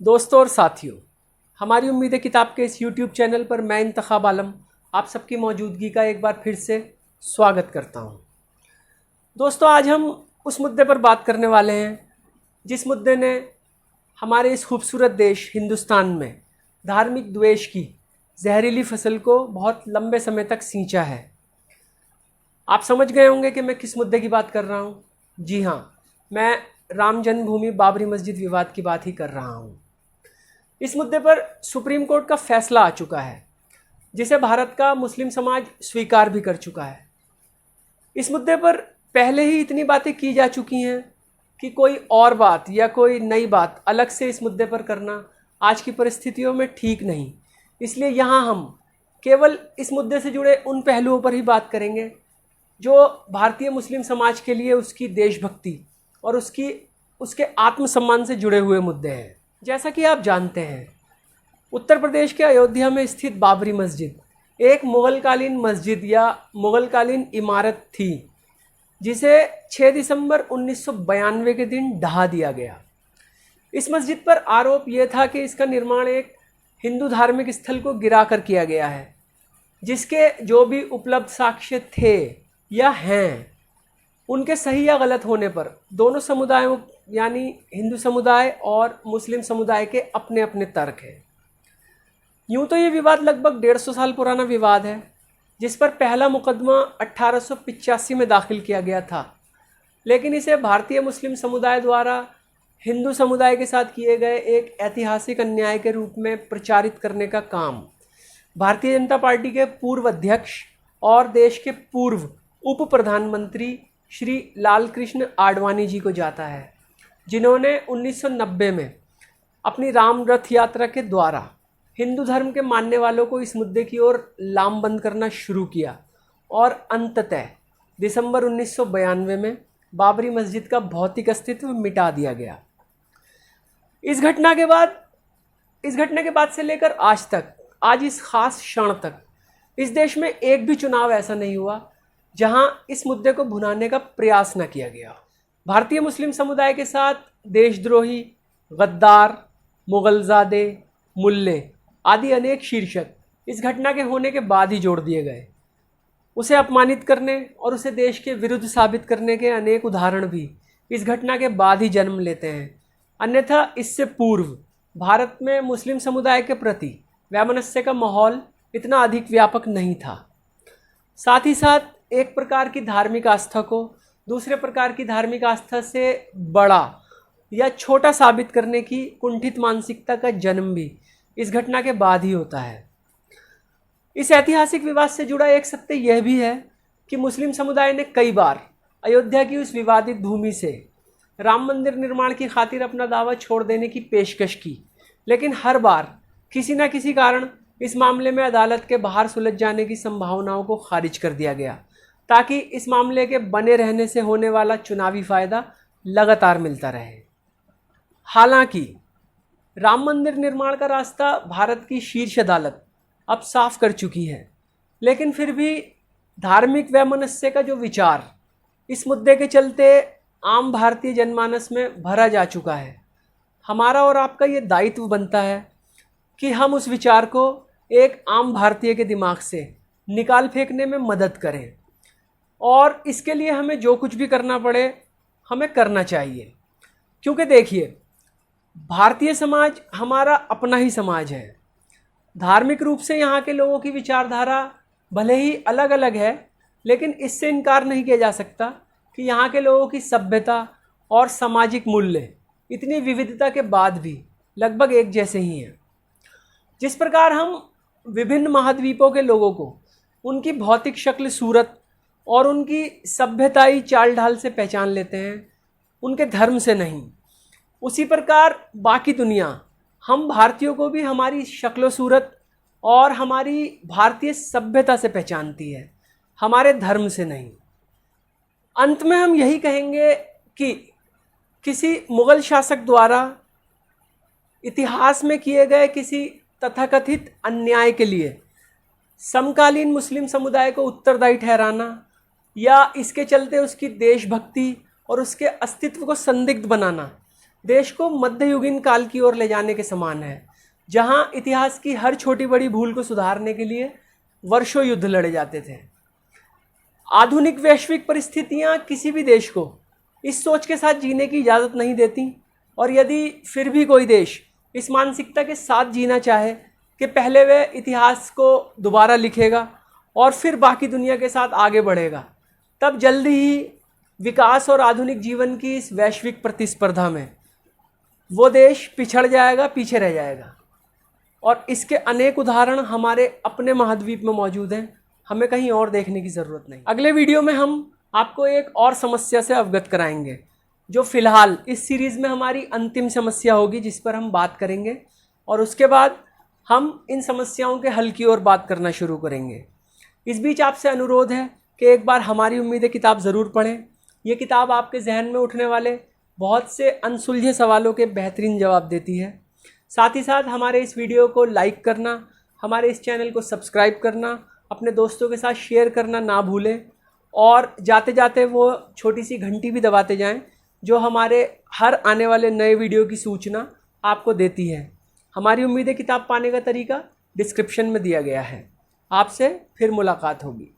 दोस्तों और साथियों, हमारी उम्मीद है किताब के इस YouTube चैनल पर मैं इंतखाब आलम आप सबकी मौजूदगी का एक बार फिर से स्वागत करता हूं। दोस्तों, आज हम उस मुद्दे पर बात करने वाले हैं जिस मुद्दे ने हमारे इस खूबसूरत देश हिंदुस्तान में धार्मिक द्वेष की जहरीली फसल को बहुत लंबे समय तक सींचा है। आप समझ गए होंगे कि मैं किस मुद्दे की बात कर रहा हूं। जी हाँ, मैं राम जन्मभूमि बाबरी मस्जिद विवाद की बात ही कर रहा हूं। इस मुद्दे पर सुप्रीम कोर्ट का फैसला आ चुका है जिसे भारत का मुस्लिम समाज स्वीकार भी कर चुका है। इस मुद्दे पर पहले ही इतनी बातें की जा चुकी हैं कि कोई और बात या कोई नई बात अलग से इस मुद्दे पर करना आज की परिस्थितियों में ठीक नहीं। इसलिए यहाँ हम केवल इस मुद्दे से जुड़े उन पहलुओं पर ही बात करेंगे जो भारतीय मुस्लिम समाज के लिए उसकी देशभक्ति और उसके आत्मसम्मान से जुड़े हुए मुद्दे हैं। जैसा कि आप जानते हैं, उत्तर प्रदेश के अयोध्या में स्थित बाबरी मस्जिद एक मुग़लकालीन मस्जिद या मुग़लकालीन इमारत थी जिसे 6 दिसंबर 1992 के दिन ढहा दिया गया। इस मस्जिद पर आरोप यह था कि इसका निर्माण एक हिंदू धार्मिक स्थल को गिराकर किया गया है, जिसके जो भी उपलब्ध साक्ष्य थे या हैं उनके सही या गलत होने पर दोनों समुदायों यानी हिंदू समुदाय और मुस्लिम समुदाय के अपने अपने तर्क हैं। यूँ तो ये विवाद लगभग 150 साल पुराना विवाद है, जिस पर पहला मुकदमा 1885 में दाखिल किया गया था, लेकिन इसे भारतीय मुस्लिम समुदाय द्वारा हिंदू समुदाय के साथ किए गए एक ऐतिहासिक अन्याय के रूप में प्रचारित करने का काम भारतीय जनता पार्टी के पूर्व अध्यक्ष और देश के पूर्व उप प्रधानमंत्री श्री लालकृष्ण आडवाणी जी को जाता है, जिन्होंने 1990 में अपनी राम रथ यात्रा के द्वारा हिंदू धर्म के मानने वालों को इस मुद्दे की ओर लामबंद करना शुरू किया और अंततः दिसंबर 1992 में बाबरी मस्जिद का भौतिक अस्तित्व मिटा दिया गया। इस घटना के बाद से लेकर आज तक, आज इस खास क्षण तक इस देश में एक भी चुनाव ऐसा नहीं हुआ जहां इस मुद्दे को भुनाने का प्रयास न किया गया। भारतीय मुस्लिम समुदाय के साथ देशद्रोही, गद्दार, मुगलजादे, मुल्ले आदि अनेक शीर्षक इस घटना के होने के बाद ही जोड़ दिए गए। उसे अपमानित करने और उसे देश के विरुद्ध साबित करने के अनेक उदाहरण भी इस घटना के बाद ही जन्म लेते हैं। अन्यथा इससे पूर्व भारत में मुस्लिम समुदाय के प्रति वैमनस्य का माहौल इतना अधिक व्यापक नहीं था। साथ ही साथ एक प्रकार की धार्मिक आस्था को दूसरे प्रकार की धार्मिक आस्था से बड़ा या छोटा साबित करने की कुंठित मानसिकता का जन्म भी इस घटना के बाद ही होता है। इस ऐतिहासिक विवाद से जुड़ा एक सत्य यह भी है कि मुस्लिम समुदाय ने कई बार अयोध्या की उस विवादित भूमि से राम मंदिर निर्माण की खातिर अपना दावा छोड़ देने की पेशकश की, लेकिन हर बार किसी न किसी कारण इस मामले में अदालत के बाहर सुलझ जाने की संभावनाओं को खारिज कर दिया गया, ताकि इस मामले के बने रहने से होने वाला चुनावी फ़ायदा लगातार मिलता रहे। हालांकि राम मंदिर निर्माण का रास्ता भारत की शीर्ष अदालत अब साफ कर चुकी है, लेकिन फिर भी धार्मिक वैमनस्य का जो विचार इस मुद्दे के चलते आम भारतीय जनमानस में भरा जा चुका है। हमारा और आपका ये दायित्व बनता है कि हम उस विचार को एक आम भारतीय के दिमाग से निकाल फेंकने में मदद करें, और इसके लिए हमें जो कुछ भी करना पड़े हमें करना चाहिए। क्योंकि देखिए, भारतीय समाज हमारा अपना ही समाज है। धार्मिक रूप से यहाँ के लोगों की विचारधारा भले ही अलग अलग है, लेकिन इससे इनकार नहीं किया जा सकता कि यहाँ के लोगों की सभ्यता और सामाजिक मूल्य इतनी विविधता के बाद भी लगभग एक जैसे ही हैं। जिस प्रकार हम विभिन्न महाद्वीपों के लोगों को उनकी भौतिक शक्ल सूरत और उनकी सभ्यताई चाल ढाल से पहचान लेते हैं, उनके धर्म से नहीं, उसी प्रकार बाकी दुनिया हम भारतीयों को भी हमारी शक्ल सूरत और हमारी भारतीय सभ्यता से पहचानती है, हमारे धर्म से नहीं। अंत में हम यही कहेंगे कि किसी मुग़ल शासक द्वारा इतिहास में किए गए किसी तथाकथित अन्याय के लिए समकालीन मुस्लिम समुदाय को उत्तरदायी ठहराना या इसके चलते उसकी देशभक्ति और उसके अस्तित्व को संदिग्ध बनाना देश को मध्ययुगीन काल की ओर ले जाने के समान है, जहां इतिहास की हर छोटी बड़ी भूल को सुधारने के लिए वर्षों युद्ध लड़े जाते थे। आधुनिक वैश्विक परिस्थितियां किसी भी देश को इस सोच के साथ जीने की इजाज़त नहीं देती, और यदि फिर भी कोई देश इस मानसिकता के साथ जीना चाहे कि पहले वह इतिहास को दोबारा लिखेगा और फिर बाकी दुनिया के साथ आगे बढ़ेगा, तब जल्दी ही विकास और आधुनिक जीवन की इस वैश्विक प्रतिस्पर्धा में वो देश पिछड़ जाएगा, पीछे रह जाएगा। और इसके अनेक उदाहरण हमारे अपने महाद्वीप में मौजूद हैं, हमें कहीं और देखने की ज़रूरत नहीं। अगले वीडियो में हम आपको एक और समस्या से अवगत कराएंगे, जो फ़िलहाल इस सीरीज़ में हमारी अंतिम समस्या होगी, जिस पर हम बात करेंगे, और उसके बाद हम इन समस्याओं के हल की ओर बात करना शुरू करेंगे। इस बीच आपसे अनुरोध है कि एक बार हमारी उम्मीदें किताब ज़रूर पढ़ें। ये किताब आपके जहन में उठने वाले बहुत से अनसुलझे सवालों के बेहतरीन जवाब देती है। साथ ही साथ हमारे इस वीडियो को लाइक करना, हमारे इस चैनल को सब्सक्राइब करना, अपने दोस्तों के साथ शेयर करना ना भूलें, और जाते जाते वो छोटी सी घंटी भी दबाते जाएं, जो हमारे हर आने वाले नए वीडियो की सूचना आपको देती है। हमारी उम्मीदें किताब पाने का तरीका डिस्क्रिप्शन में दिया गया है। आपसे फिर मुलाकात होगी।